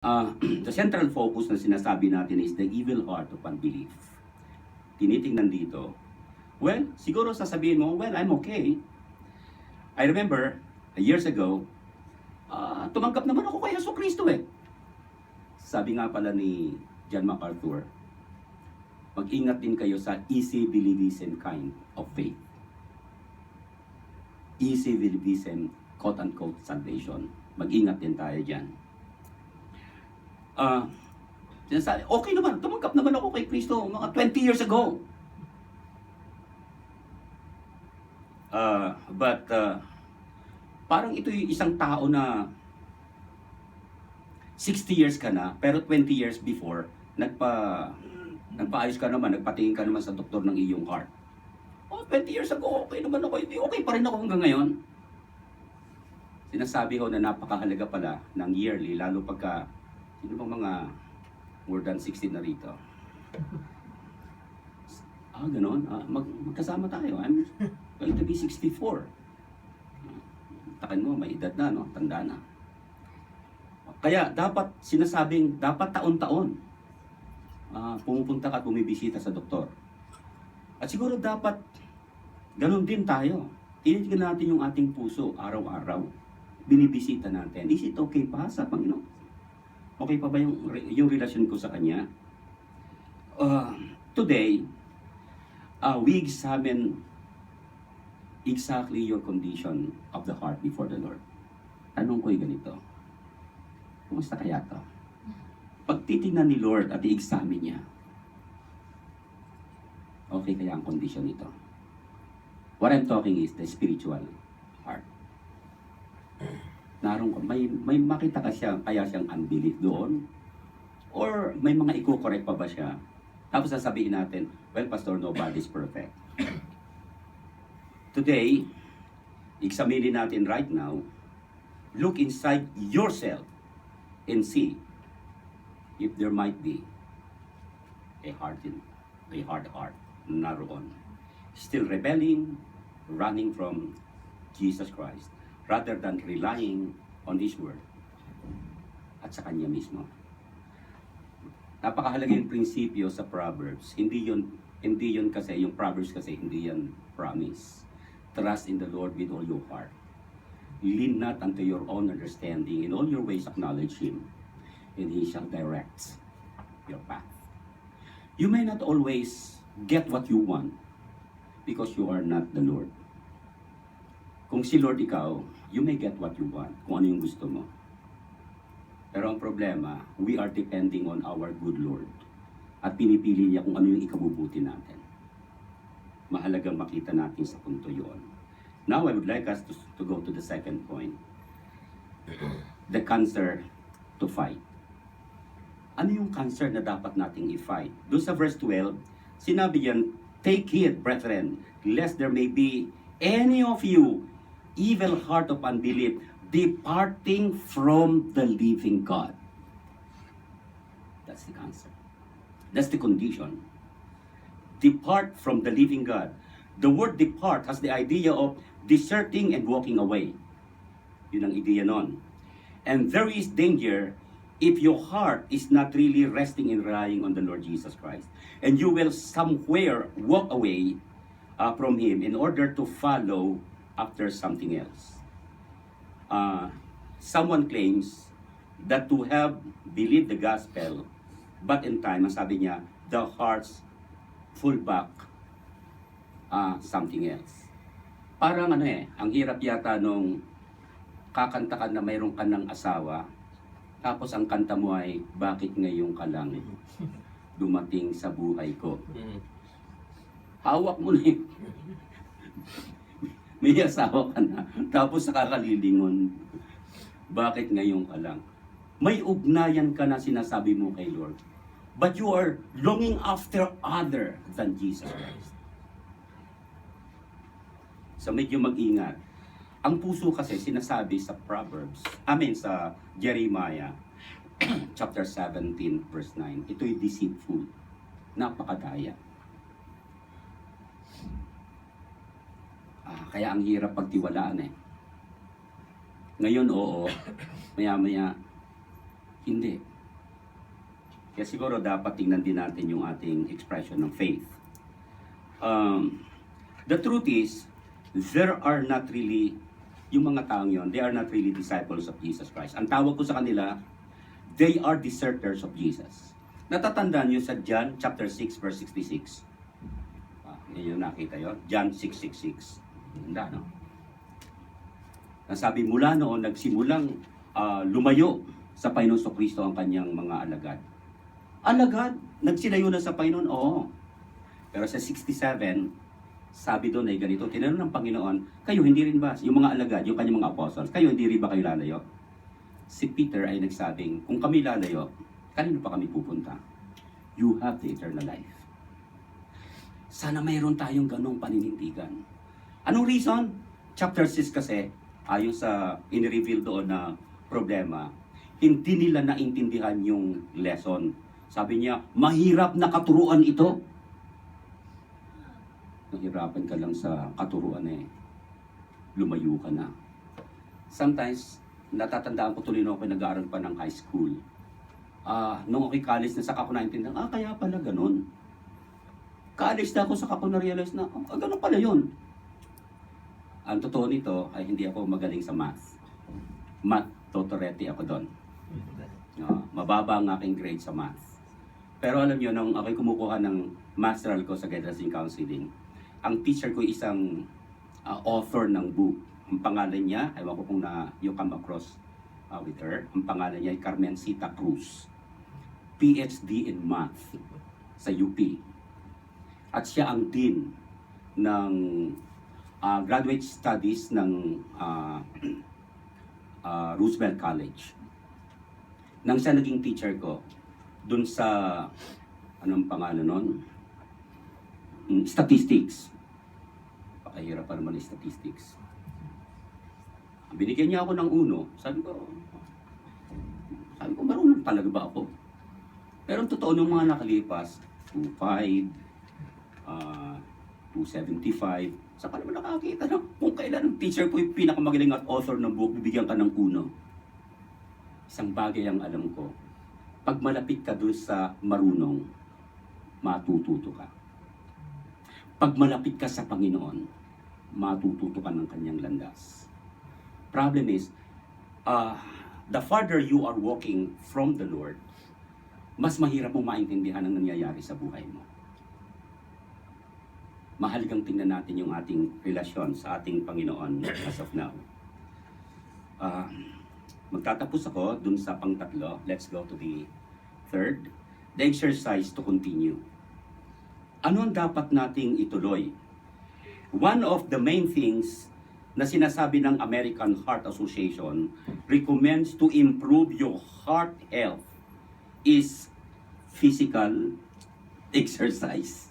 The central focus na sinasabi natin is the evil heart of unbelief. Tinitingnan dito, well, siguro sasabihin mo, well, I'm okay. I remember, years ago, tumanggap naman ako kay Yesu Cristo eh. Sabi nga pala ni John MacArthur, mag-ingat din kayo sa easy believism kind of faith. Easy believism, quote-unquote, salvation. Mag-ingat din tayo dyan. Sinasabi, okay naman, tumanggap naman ako kay Kristo mga 20 years ago. But parang ito yung isang tao na 60 years ka na, pero 20 years before, nagpaayos ka naman, nagpatingin ka naman sa doktor ng iyong heart. 20 years ago, okay naman ako, okay pa rin ako hanggang ngayon. Sinasabi ko na napakahalaga pala ng yearly, lalo pagka sino bang mga more than 16 na rito? Ganon. Magkasama tayo. I'm going to be 64. Takan mo, may edad na, no? Tanda na. Kaya dapat sinasabing, dapat taon-taon pumupunta ka at bumibisita sa doktor. At siguro dapat ganon din tayo. Tinitignan natin yung ating puso araw-araw. Binibisita natin. Is it okay pa sa Panginoon? Okay pa ba yung relasyon ko sa Kanya? Today, we examine exactly your condition of the heart before the Lord. Tanong ko'y ganito. Kumusta kaya to? Pag titignan ni Lord at i-examine niya, okay kaya ang condition nito? What I'm talking is the spiritual heart. Naroon ko, may makita ka siya, kaya siyang unbelief doon? Or may mga i-correct pa ba siya? Tapos sasabihin natin, well, Pastor, nobody's perfect. Today, examine natin right now, look inside yourself and see if there might be a hard heart naroon. Still rebelling, running from Jesus Christ, rather than relying on His Word at sa Kanya mismo. Napakahalaga yung prinsipyo sa Proverbs. Hindi yun kasi, yung Proverbs kasi, hindi yan promise. Trust in the Lord with all your heart. Lean not unto your own understanding. In all your ways acknowledge Him, and He shall direct your path. You may not always get what you want because you are not the Lord. Kung si Lord ikaw, you may get what you want, kung ano yung gusto mo. Pero ang problema, we are depending on our good Lord. At pinipili niya kung ano yung ikabubuti natin. Mahalagang makita natin sa punto yun. Now, I would like us to go to the second point. The cancer to fight. Ano yung cancer na dapat nating i-fight? Doon sa verse 12, sinabi yan, take heed, brethren, lest there may be any of you evil heart of unbelief, departing from the living God. That's the cancer. That's the condition. Depart from the living God. The word depart has the idea of deserting and walking away. Yun ang ideya nun. And there is danger if your heart is not really resting and relying on the Lord Jesus Christ. And you will somewhere walk away from Him in order to follow after something else. Someone claims that to have believed the gospel, but in time, ang sabi niya, the hearts full back something else. Parang ang hirap yata nung kakanta ka na mayroon ka ng asawa, tapos ang kanta mo ay, bakit ngayon ka lang dumating sa buhay ko? Hawak mo na may asawa ka na, tapos nakakalilingon, bakit ngayon ka lang? May ugnayan ka na sinasabi mo kay Lord, but you are longing after other than Jesus Christ. So medyo mag-ingat. Ang puso kasi sinasabi sa Proverbs, sa Jeremiah, chapter 17, verse 9, ito'y deceitful, napakadaya. Kaya ang hirap pagtiwalaan Ngayon, oo. Maya-maya, hindi. Kaya siguro dapat tingnan din natin yung ating expression ng faith. The truth is, there are not really, yung mga taong yon, they are not really disciples of Jesus Christ. Ang tawag ko sa kanila, they are deserters of Jesus. Natatandaan nyo sa John chapter 6 verse 66. Yun yung nakita yun. John 6:66. Handa, no? Nasabi mula noon, nagsimulang lumayo sa Panginoon Kristo ang kanyang mga alagad. Alagad? Nagsilayo na sa Panginoon? Oo. Pero sa 67, sabi doon ay ganito, tinanong ng Panginoon, kayo hindi rin ba, yung mga alagad, yung kanyang mga apostles, kayo hindi rin ba kayo lalayo? Si Peter ay nagsabing, kung kami lalayo, kanino pa kami pupunta? You have the eternal life. Sana mayroon tayong ganong paninindigan. Anong reason? Chapter 6 kasi, ayon sa in-reveal doon na problema, hindi nila naintindihan yung lesson. Sabi niya, mahirap na katuruan ito. Nahirapan ka lang sa katuruan lumayo ka na. Sometimes, natatandaan ko tuloy na ako nag-aaral pa ng high school. Nung ako'y college na saka ko naintindihan, kaya pala ganun. College na ako saka ko na-realize na, ganun pala yun. Ang totoo nito ay hindi ako magaling sa math. Math, totorete ako doon. Mababa ang aking grade sa math. Pero alam niyo, nung ako'y kumukuha ng masteral ko sa guidance and counseling, ang teacher ko isang author ng book. Ang pangalan niya, ewan ko kung you come across with her, ang pangalan niya ay Carmencita Cruz. PhD in Math sa UP. At siya ang dean ng graduate studies ng Roosevelt College. Nang siya naging teacher ko, dun sa, anong pangalan nun? Statistics. Pakahirap pa naman yung statistics. Binigyan niya ako ng 1. Sabi ko, marunong talaga ba ako? Pero ang totoo nung mga nakalipas, 2.5, 2.75, saka naman nakakita na kung kailan ang teacher ko yung pinakamagaling at author ng book, bibigyan ka ng 1. Isang bagay ang alam ko, pag malapit ka doon sa marunong, matututo ka. Pag malapit ka sa Panginoon, matututo ka ng kanyang landas. Problem is, the farther you are walking from the Lord, mas mahirap mong maintindihan ang nangyayari sa buhay mo. Mahalagang tingnan natin yung ating relasyon sa ating Panginoon as of now. Magtatapos ako dun sa pang-3. Let's go to the 3rd. The exercise to continue. Ano ang dapat nating ituloy? One of the main things na sinasabi ng American Heart Association recommends to improve your heart health is physical exercise.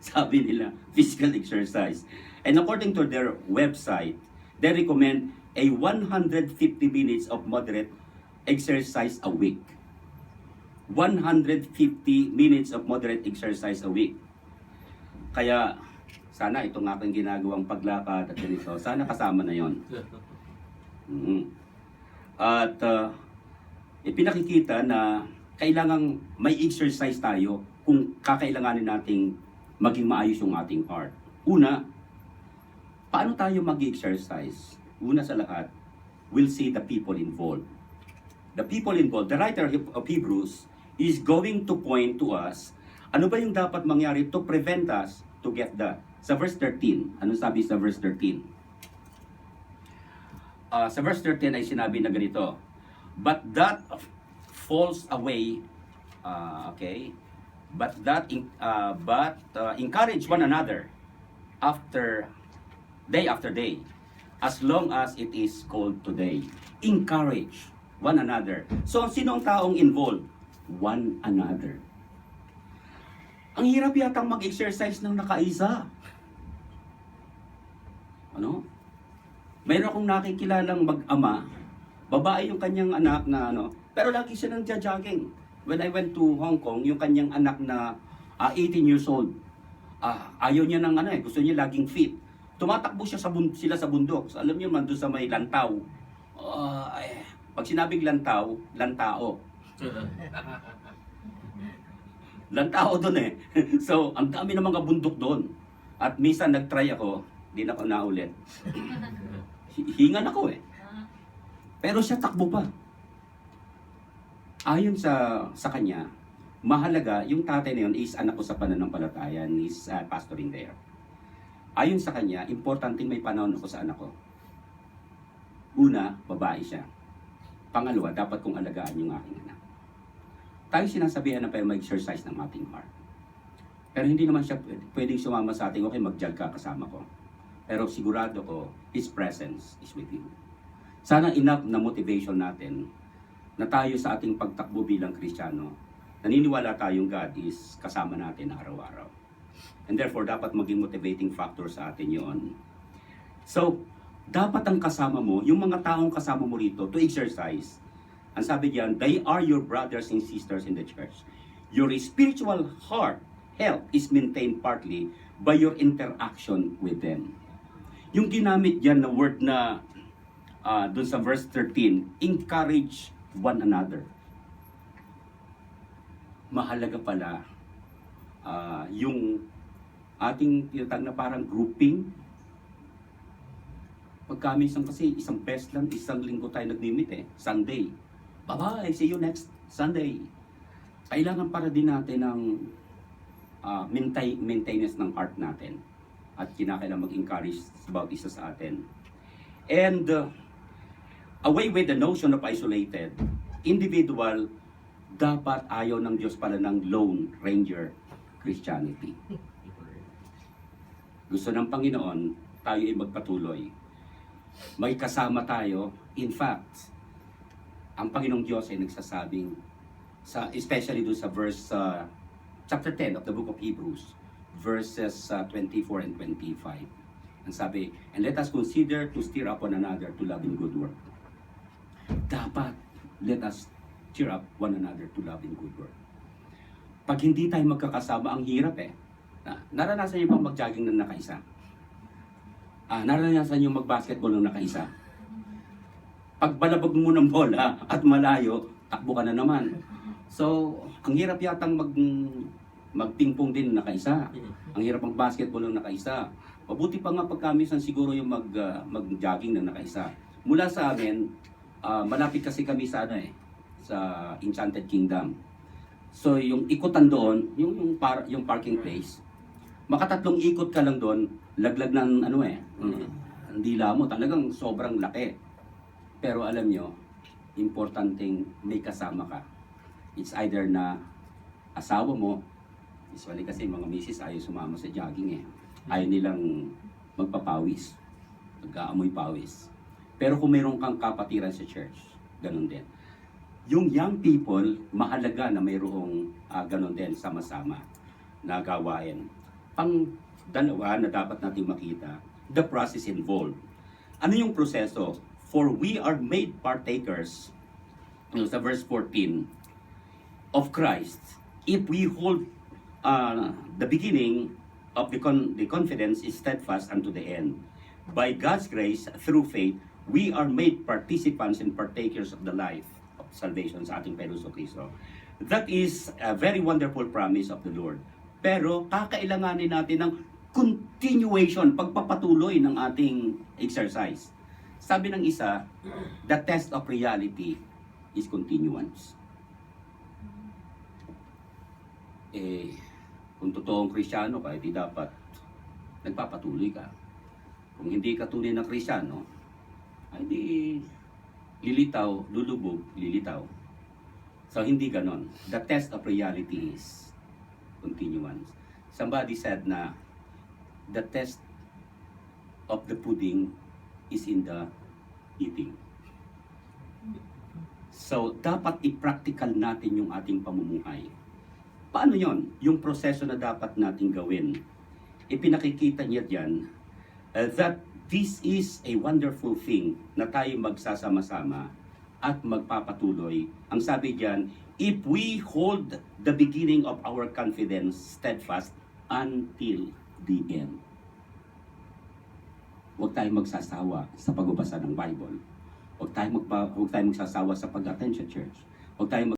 Sabi nila, physical exercise. And according to their website, they recommend a 150 minutes of moderate exercise a week. 150 minutes of moderate exercise a week. Kaya, sana itong aking ginagawang paglakad at ganito, sana kasama na yon. At ipinakikita na kailangang may exercise tayo kung kakailanganin nating maging maayos yung ating heart. Una, paano tayo mag-exercise? Una sa lahat, we'll see the people involved. The people involved, the writer of Hebrews is going to point to us, ano ba yung dapat mangyari to prevent us to get that? Sa verse 13, ano sabi sa verse 13? Sa verse 13 ay sinabi na ganito, but that falls away, encourage one another after day, as long as it is called today. Encourage one another. So, sino ang taong involved? One another. Ang hirap yatang mag-exercise ng nakaisa. Ano? Mayroon akong nakikilalang mag-ama, babae yung kanyang anak na pero lagi siya nang jogging. When I went to Hong Kong, yung kanyang anak na 18 years old, ayaw niya ng gusto niya laging fit. Tumatakbo siya sila sa bundok. So, alam niyo man doon sa may lantaw. Pag sinabing lantaw, lantao. Ilang tao doon eh. So, ang dami ng mga bundok doon. At minsan nag-try ako, di na ako naulit. Hingan ako eh. Pero siya takbo pa. Ayon sa kanya, mahalaga, yung tatay na yun is anak ko sa pananampalataya, is pastoring there. Ayon sa kanya, importante may panahon ako sa anak ko. Una, babae siya. Pangalawa, dapat kong alagaan yung aking anak. Tayo sinasabihan na tayo mag-exercise ng ating heart. Pero hindi naman siya pwedeng sumama sa ating, okay, mag-jog ka kasama ko. Pero sigurado ko, His presence is with you. Sana enough na motivation natin na tayo sa ating pagtakbo bilang Kristiyano, naniniwala tayong God is kasama natin araw-araw. And therefore, dapat maging motivating factor sa atin yon. So, dapat ang kasama mo, yung mga taong kasama mo rito to exercise, ang sabi diyan, they are your brothers and sisters in the church. Your spiritual health is maintained partly by your interaction with them. Yung ginamit diyan na word na dun sa verse 13, encourage one another. Mahalaga pala yung ating tinatag na parang grouping. Pag kami isang best lang, isang linggo tayo nag-limit eh, Sunday. Bye-bye, see you next Sunday. Kailangan para din natin ng maintenance ng heart natin. At kinakailangan mag-encourage about isa sa atin. And away with the notion of isolated, individual, dapat ayaw ng Diyos pala ng Lone Ranger Christianity. Gusto ng Panginoon, tayo ay magpatuloy. May kasama tayo. In fact, ang Panginoong Diyos ay nagsasabing, especially doon sa verse, chapter 10 of the book of Hebrews, verses 24 and 25. Ang sabi, and let us consider to stir up one another to love and good work. Dapat, let us cheer up one another to love and good work. Pag hindi tayo magkakasama, ang hirap eh. Naranasan niyo bang mag-jogging ng nakaisa? Naranasan niyo mag-basketball ng nakaisa? Pag balabag mo ng bola at malayo, takbo ka na naman. So, ang hirap yatang mag-pingpong din ng nakaisa. Ang hirap mag-basketball ng nakaisa. Mabuti pa nga pag kami siguro yung mag-jogging ng nakaisa. Mula sa amin, malapit kasi kami sa sa Enchanted Kingdom. So yung ikutan doon, yung parking place, makatatlong ikot ka lang doon, laglag ng ang dila mo, talagang sobrang laki. Pero alam nyo, importanteng may kasama ka. It's either na asawa mo, usually kasi mga misis ayaw sumama sa jogging eh. Ayaw nilang magpapawis, mag-aamoy pawis. Pero kung mayroon kang kapatiran sa church, ganun din. Yung young people, mahalaga na mayroong ganun din, sama-sama na gawain. Pang-dalawa na dapat natin makita, the process involved. Ano yung proseso? For we are made partakers, sa verse 14, of Christ, if we hold the beginning of the confidence is steadfast unto the end. By God's grace, through faith, we are made participants and partakers of the life of salvation sa ating Panginoon Kristo. That is a very wonderful promise of the Lord. Pero kakailanganin natin ng continuation, pagpapatuloy ng ating exercise. Sabi ng isa, the test of reality is continuance. Kung totoong Kristiyano ka, hindi dapat nagpapatuloy ka. Kung hindi ka tunay na Kristiyano, hindi lilitaw, lulubog, lilitaw. So hindi ganon. The test of reality is continuance. Somebody said na the test of the pudding is in the eating. So dapat i-practical natin yung ating pamumuhay. Paano yon? Yung proseso na dapat nating gawin. Ipinakikita niya diyan that this is a wonderful thing na tayo magsasama-sama at magpapatuloy. Ang sabi diyan, if we hold the beginning of our confidence steadfast until the end. Huwag tayong magsasawa sa pagbabasa ng Bible. Huwag tayong magsasawa sa pag-attend sa church. Huwag tayong